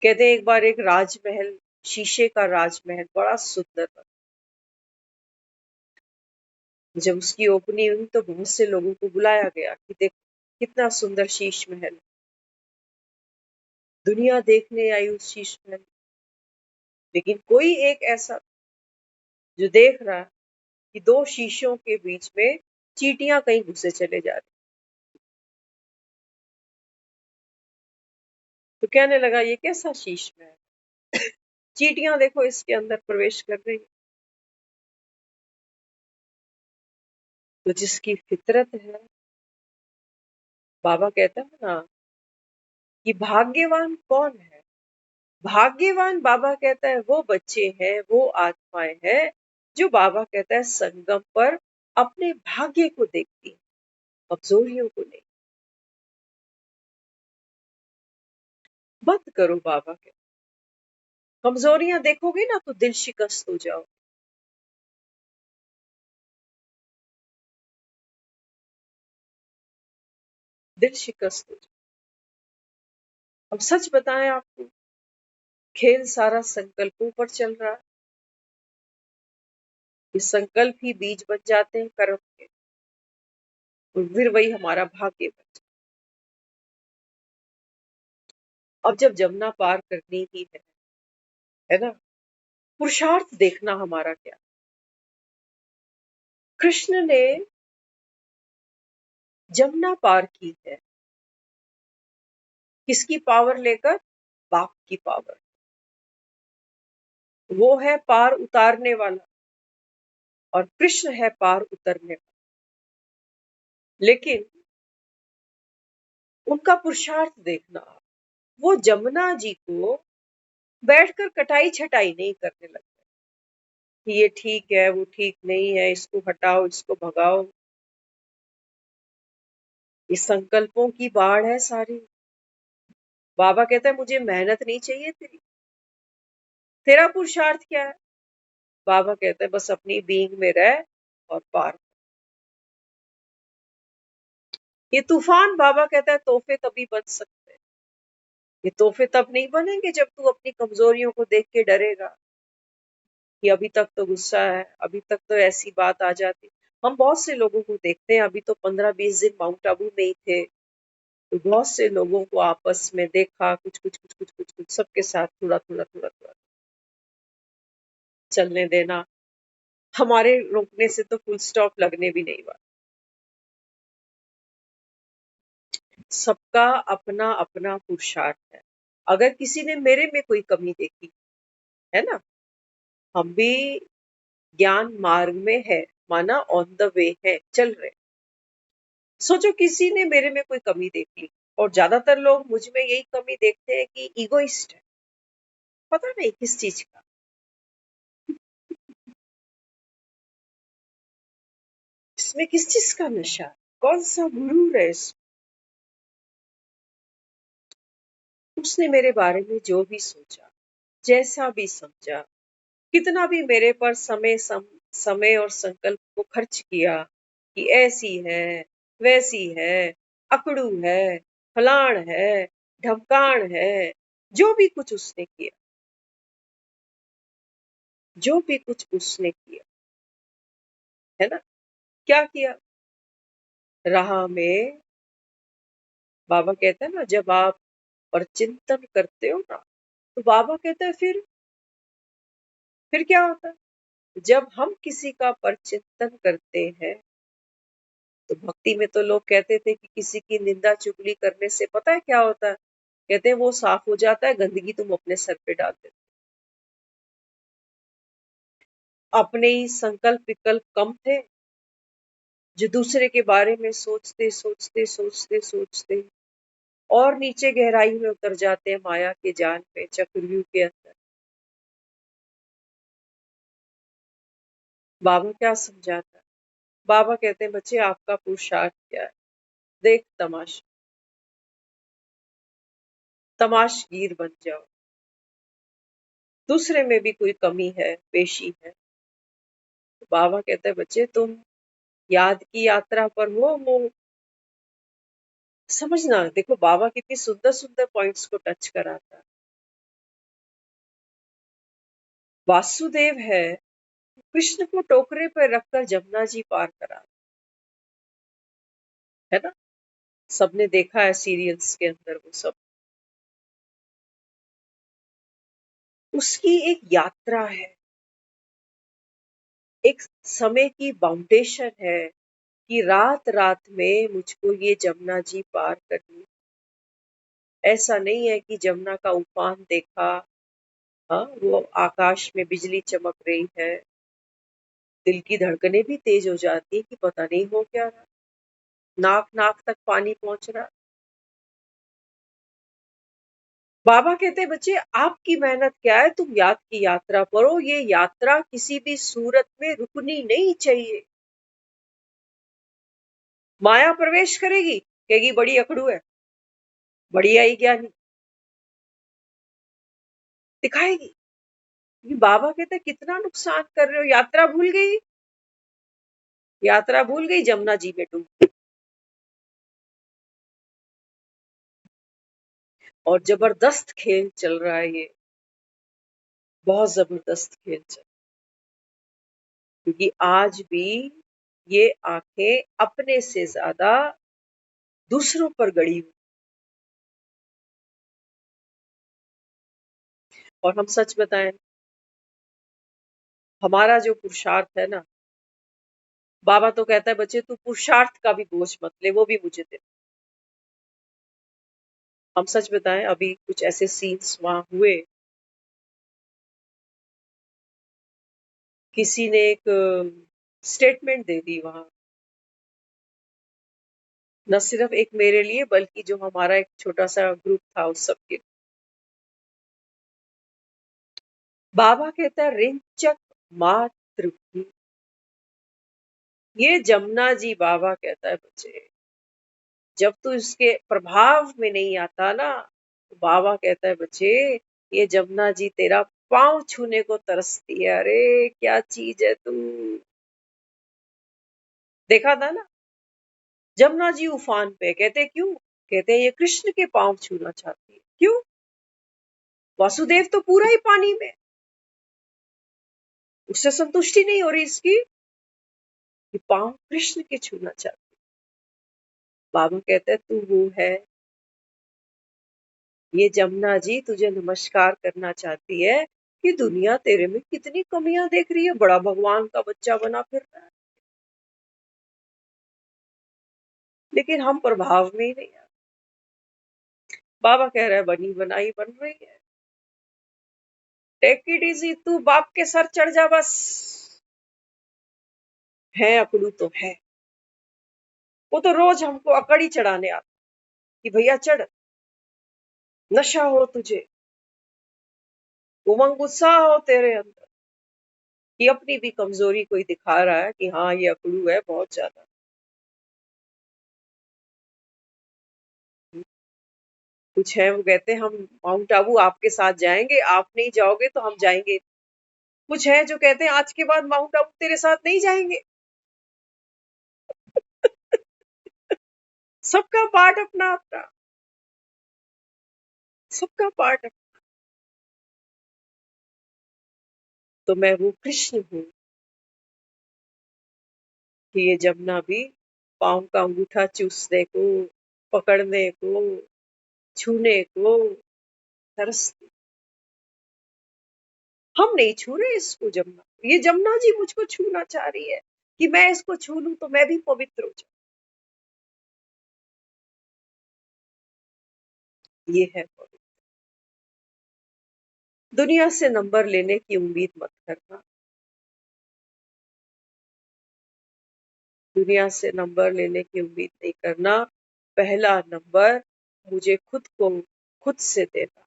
B: कहते हैं, एक बार एक राजमहल, शीशे का राजमहल, बड़ा सुंदर था। जब उसकी ओपनिंग हुई तो बहुत से लोगों को बुलाया गया कि देखो कितना सुंदर शीश महल। दुनिया देखने आई उस शीश महल, लेकिन कोई एक ऐसा जो देख रहा है कि दो शीशों के बीच में चींटियां कहीं घुसे चले जा रही। तो कहने लगा, ये कैसा शीश महल, चींटियां देखो इसके अंदर प्रवेश कर रही। तो जिसकी फितरत है, बाबा कहता है ना कि भाग्यवान कौन है? भाग्यवान, बाबा कहता है, वो बच्चे हैं, वो आत्माएं हैं जो, बाबा कहता है, संगम पर अपने भाग्य को देखती है, कमजोरियों को नहीं। मत करो, बाबा कहते, कमजोरियां देखोगे ना तो दिल शिकस्त हो जाओ। दिल शिकस्त हो जाओ। अब सच बताएं आपको, खेल सारा संकल्पों पर चल रहा है। ये संकल्प ही बीज बन जाते हैं कर्म के, और फिर वही हमारा भाग्य बन जाता है। अब जब जमुना पार करनी ही है ना, पुरुषार्थ देखना हमारा क्या। कृष्ण ने जमुना पार की है, किसकी पावर लेकर? बाप की पावर। वो है पार उतारने वाला, और कृष्ण है पार उतरने वाला। लेकिन उनका पुरुषार्थ देखना, वो जमुना जी को बैठकर कटाई छटाई नहीं करने लगे कि ये ठीक है, वो ठीक नहीं है, इसको हटाओ, इसको भगाओ। ये संकल्पों की बाढ़ है सारी। बाबा कहता है, मुझे मेहनत नहीं चाहिए तेरी, तेरा पुरुषार्थ क्या है? बाबा कहता है, बस अपनी बीइंग में रह और पार। ये तूफान, बाबा कहता है, तोहफे तभी बन सकते हैं। ये तोहफे तब नहीं बनेंगे जब तू अपनी कमजोरियों को देख के डरेगा कि अभी तक तो गुस्सा है, अभी तक तो ऐसी बात आ जाती। हम बहुत से लोगों को देखते हैं, अभी तो 15-20 दिन माउंट आबू में ही थे, तो बहुत से लोगों को आपस में देखा, कुछ सबके साथ थोड़ा चलने देना, हमारे रोकने से तो फुल स्टॉप लगने भी नहीं वाला। सबका अपना अपना पुरुषार्थ है। अगर किसी ने मेरे में कोई कमी देखी है ना, हम भी ज्ञान मार्ग में है, माना ऑन द वे है, चल रहे। सोचो किसी ने मेरे में कोई कमी देख ली, और ज्यादातर लोग मुझ में यही कमी देखते हैं कि ईगोइस्ट है, पता नहीं किस चीज का। इसमें किस चीज का नशा, कौन सा गुरूर है उसने मेरे बारे में जो भी सोचा, जैसा भी समझा, कितना भी मेरे पर समय और संकल्प को खर्च किया कि ऐसी है, वैसी है, अकड़ू है, फलाण है, ढमकाण है, जो भी कुछ उसने किया, जो भी कुछ उसने किया, है ना, क्या किया? राह में बाबा कहता है ना, जब आप पर चिंतन करते हो ना, तो बाबा कहता है फिर क्या होता है? जब हम किसी का परचिंतन करते हैं, तो भक्ति में तो लोग कहते थे कि किसी की निंदा चुगली करने से पता है क्या होता है? कहते हैं वो साफ हो जाता है, गंदगी तुम अपने सर पे डाल देते हो। अपने ही संकल्प विकल्प कम थे, जो दूसरे के बारे में सोचते सोचते सोचते सोचते और नीचे गहराई में उतर जाते हैं माया के जाल में, चक्रव्यूह के अंदर। बाबा क्या समझाता है? बाबा कहते हैं बच्चे आपका पुरुषार्थ क्या है? देख तमाशा, तमाशगीर बन जाओ। दूसरे में भी कोई कमी है, पेशी है, तो बाबा कहते हैं बच्चे तुम याद की यात्रा पर हो, वो समझना। देखो बाबा कितनी सुंदर सुंदर पॉइंट्स को टच कराता है। वासुदेव है, कृष्ण को टोकरे पर रखकर जमुना जी पार करा, है ना, सबने देखा है सीरियल्स के अंदर वो सब। उसकी एक यात्रा है, एक समय की बाउंडेशन है कि रात रात में मुझको ये जमुना जी पार करनी। ऐसा नहीं है कि जमुना का उफान देखा, हाँ वो आकाश में बिजली चमक रही है, दिल की धड़कनें भी तेज हो जाती है कि पता नहीं हो क्या रहा, नाक नाक तक पानी पहुंच रहा। बाबा कहते हैं बच्चे आपकी मेहनत क्या है, तुम याद की यात्रा पर हो, ये यात्रा किसी भी सूरत में रुकनी नहीं चाहिए। माया प्रवेश करेगी, कहेगी बड़ी अकड़ू है, बड़ी आई ज्ञानी, दिखाएगी। ये बाबा कहते हैं कितना नुकसान कर रहे हो, यात्रा भूल गई, यात्रा भूल गई, जमुना जी में डूब। और जबरदस्त खेल चल रहा है ये, बहुत जबरदस्त खेल चल, क्योंकि आज भी ये आंखें अपने से ज्यादा दूसरों पर गड़ी हुई। और हम सच बताएं, हमारा जो पुरुषार्थ है ना, बाबा तो कहता है बच्चे तू पुरुषार्थ का भी बोझ मत ले, वो भी मुझे दे। हम सच बताएं, अभी कुछ ऐसे सीन्स वहां हुए, किसी ने एक स्टेटमेंट दे दी वहां, न सिर्फ एक मेरे लिए बल्कि जो हमारा एक छोटा सा ग्रुप था उस सबके। बाबा कहता है रिंचक मात्र भी, ये जमुना जी बाबा कहता है बच्चे जब तू इसके प्रभाव में नहीं आता ना, तो बाबा कहता है बच्चे ये जमुना जी तेरा पांव छूने को तरसती है। अरे क्या चीज है तू, देखा था ना, जमुना जी उफान पे, कहते क्यों? कहते हैं ये कृष्ण के पांव छूना चाहती है। क्यों? वासुदेव तो पूरा ही पानी में, उससे संतुष्टि नहीं हो रही इसकी कि पांव कृष्ण के छूना चाहती है। बाबा कहते हैं तू वो है, ये जमुना जी तुझे नमस्कार करना चाहती है कि दुनिया तेरे में कितनी कमियां देख रही है, बड़ा भगवान का बच्चा बना फिर रहा है, लेकिन हम प्रभाव में ही नहीं आ। बाबा कह रहा है बनी बनाई बन रही है, टेक इट इजी, तू बाप के सर चढ़ जा बस। है अकड़ू तो है, वो तो रोज हमको अकड़ी चढ़ाने आता कि भैया चढ़, नशा हो तुझे, उमंग उत्साह हो तेरे अंदर, कि अपनी भी कमजोरी कोई दिखा रहा है कि हाँ ये अकड़ू है बहुत ज्यादा। कुछ है वो कहते हैं हम माउंट आबू आपके साथ जाएंगे, आप नहीं जाओगे तो हम जाएंगे। कुछ है जो कहते हैं आज के बाद माउंट आबू तेरे साथ नहीं जाएंगे। सबका पार्ट अपना अपना, सबका पार्ट। तो मैं वो कृष्ण हूँ कि ये जमुना भी पाँव का अंगूठा चूसने को, पकड़ने को, छूने को तरसती। हम नहीं छू रहे इसको जमुना, ये जमुना जी मुझको छूना चाह रही है कि मैं इसको छू लूं तो मैं भी पवित्र हो जाऊं। ये है पवित्र। दुनिया से नंबर लेने की उम्मीद मत करना, दुनिया से नंबर लेने की उम्मीद नहीं करना। पहला नंबर मुझे खुद को खुद से देना।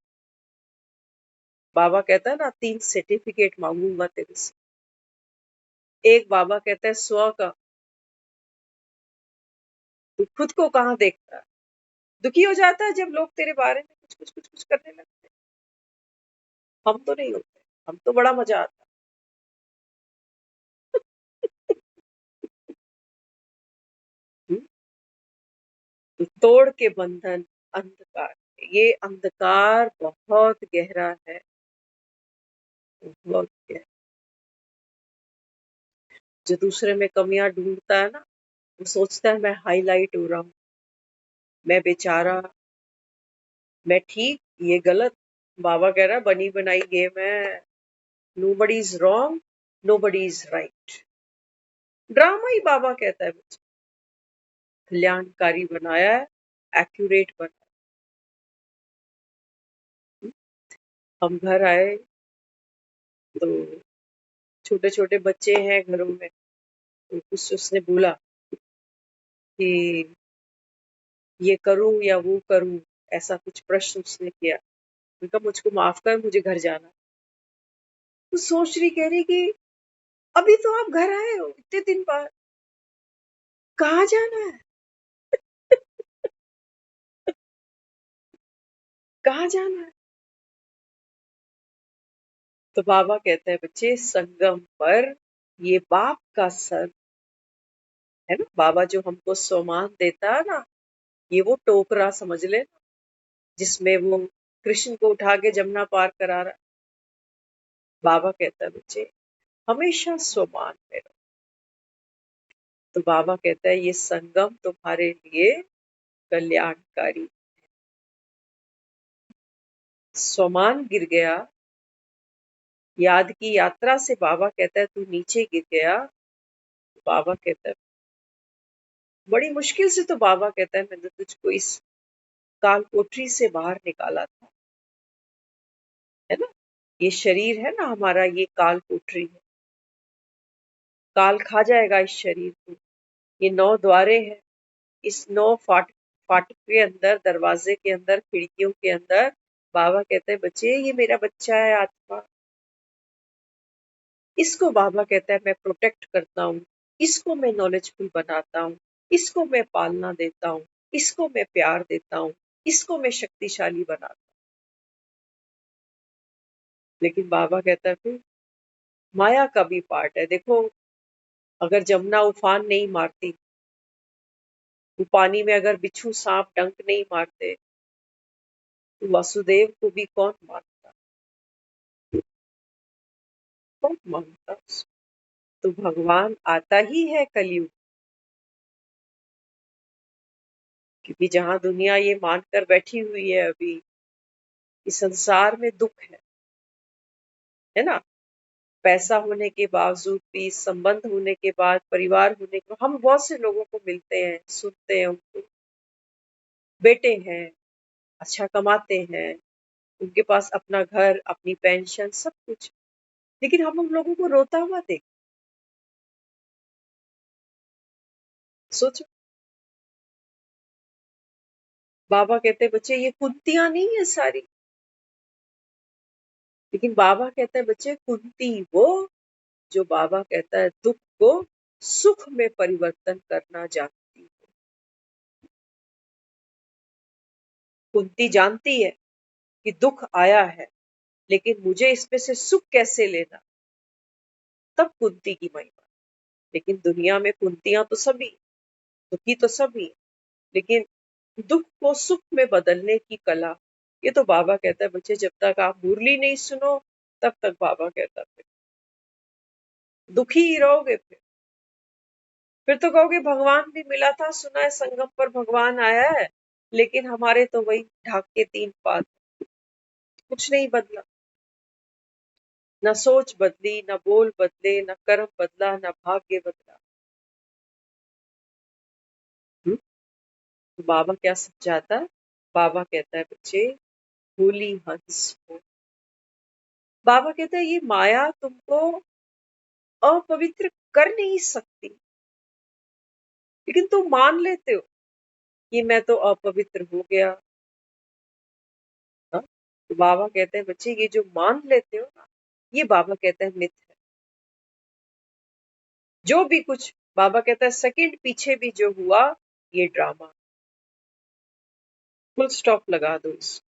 B: बाबा कहता है ना 3 सर्टिफिकेट मांगूंगा तेरे से। एक बाबा कहता है 100 का। तू खुद को कहाँ देखता है? दुखी हो जाता है जब लोग तेरे बारे में कुछ करने लगते हैं। हम तो नहीं होते, हम तो बड़ा मजा आता है। तो तोड़ के बंधन अंधकार, ये अंधकार बहुत गहरा है, बहुत गहरा। जो दूसरे में कमियां ढूंढता है ना, वो सोचता है मैं हाईलाइट हो रहा हूँ, मैं बेचारा, मैं ठीक, ये गलत। बाबा कह रहा है बनी बनाई गेम है, nobody is wrong, nobody is right. Drama ही बाबा कहता है मुझे कल्याणकारी बनाया है, एक्यूरेट बनाया है। हम घर आए तो छोटे छोटे बच्चे हैं घरों में, तो कुछ उसने बोला कि ये करूं या वो करूं, ऐसा कुछ प्रश्न उसने किया। उनका मुझको माफ कर, मुझे घर जाना। तो सोच रही, कह रही कि अभी तो आप घर आए हो इतने दिन बाद, कहाँ जाना है? कहाँ जाना है? तो बाबा कहते हैं बच्चे संगम पर ये बाप का सर है ना, बाबा जो हमको सम्मान देता है ना, ये वो टोकरा समझ ले जिसमें वो कृष्ण को उठा के जमुना पार करा रहा। बाबा कहता है बच्चे हमेशा सम्मान में रहो। तो बाबा कहता है ये संगम तुम्हारे लिए कल्याणकारी। सम्मान गिर गया, याद की यात्रा से बाबा कहता है तू नीचे गिर गया। बाबा कहता है बड़ी मुश्किल से, तो बाबा कहता है मैंने तुझको इस काल कोठरी से बाहर निकाला था, है ना। ये शरीर है ना हमारा, ये काल कोठरी है, काल खा जाएगा इस शरीर को। ये 9 द्वारे हैं, इस 9 फाटक के अंदर, दरवाजे के अंदर, खिड़कियों के अंदर बाबा कहते हैं बच्चे ये मेरा बच्चा है आत्मा, इसको बाबा कहता है मैं प्रोटेक्ट करता हूँ, इसको मैं नॉलेजफुल बनाता हूँ, इसको मैं पालना देता हूँ, इसको मैं प्यार देता हूँ, इसको मैं शक्तिशाली बनाता हूँ। लेकिन बाबा कहता है फिर माया का भी पार्ट है। देखो अगर जमुना उफान नहीं मारती, वो पानी में अगर बिच्छू सांप डंक नहीं मारते, तो वासुदेव को भी कौन मारता, कौन मानता उसको? तो भगवान आता ही है कलयुग, क्योंकि जहां दुनिया ये मानकर बैठी हुई है अभी कि संसार में दुख है ना, पैसा होने के बावजूद भी, संबंध होने के बाद, परिवार होने के बाद, हम बहुत से लोगों को मिलते हैं, सुनते हैं उनको, बेटे हैं, अच्छा कमाते हैं, उनके पास अपना घर, अपनी पेंशन, सब कुछ, लेकिन हम उन लोगों को रोता हुआ देख, सोचो। बाबा कहते हैं बच्चे ये कुंतियां नहीं है सारी, लेकिन बाबा कहता है बच्चे कुंती वो जो बाबा कहता है दुख को सुख में परिवर्तन करना जानती है। कुंती जानती है कि दुख आया है, लेकिन मुझे इसमें से सुख कैसे लेना, तब कुंती की महिमा। लेकिन दुनिया में कुंतियां तो सभी, दुखी तो सभी, लेकिन दुख को सुख में बदलने की कला, ये तो बाबा कहता है बच्चे जब तक आप मुरली नहीं सुनो तब तक बाबा कहता है। दुखी ही रहोगे। फिर तो कहोगे भगवान भी मिला था, सुना है संगम पर भगवान आया है, लेकिन हमारे तो वही ढाक के 3 पात, कुछ नहीं बदला। न सोच बदली, न बोल बदले, न कर्म बदला, न भाग्य बदला। हम्म? तो बाबा क्या समझाता है? बाबा कहता है बच्चे, होली हंस हो। बाबा कहता है ये माया तुमको अपवित्र कर नहीं सकती, लेकिन तुम मान लेते हो कि मैं तो अपवित्र हो गया। हाँ? तो बाबा कहते हैं बच्चे ये जो मान लेते हो ना, ये बाबा कहता है मिथ है। जो भी कुछ बाबा कहता है सेकंड पीछे भी जो हुआ, ये ड्रामा। फुल स्टॉप लगा दो इस।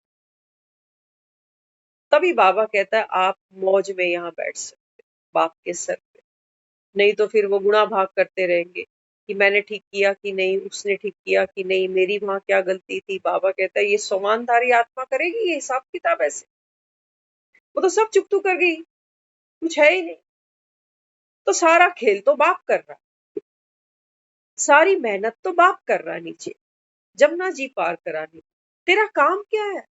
B: तभी बाबा कहता है आप मौज में यहाँ बैठ सकते हो, बाप के सर पे। नहीं तो फिर वो गुणा भाग करते रहेंगे कि मैंने ठीक किया कि नहीं, उसने ठीक किया कि नहीं, मेरी वहां क्या गलती थी। बाबा कहता है ये सोमानधारी आत्मा करेगी ये हिसाब किताब ऐसे? वो तो सब चुप कर गई, कुछ है ही नहीं। तो सारा खेल तो बाप कर रहा है, सारी मेहनत तो बाप कर रहा है नीचे जमुना जी पार कराने। तेरा काम क्या है?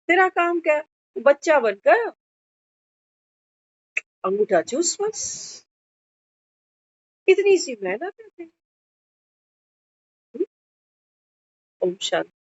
B: तेरा काम क्या है? बच्चा बनकर अंगूठा चूस बस। इतनी सी मेहनत है तेरी। ओम शांति।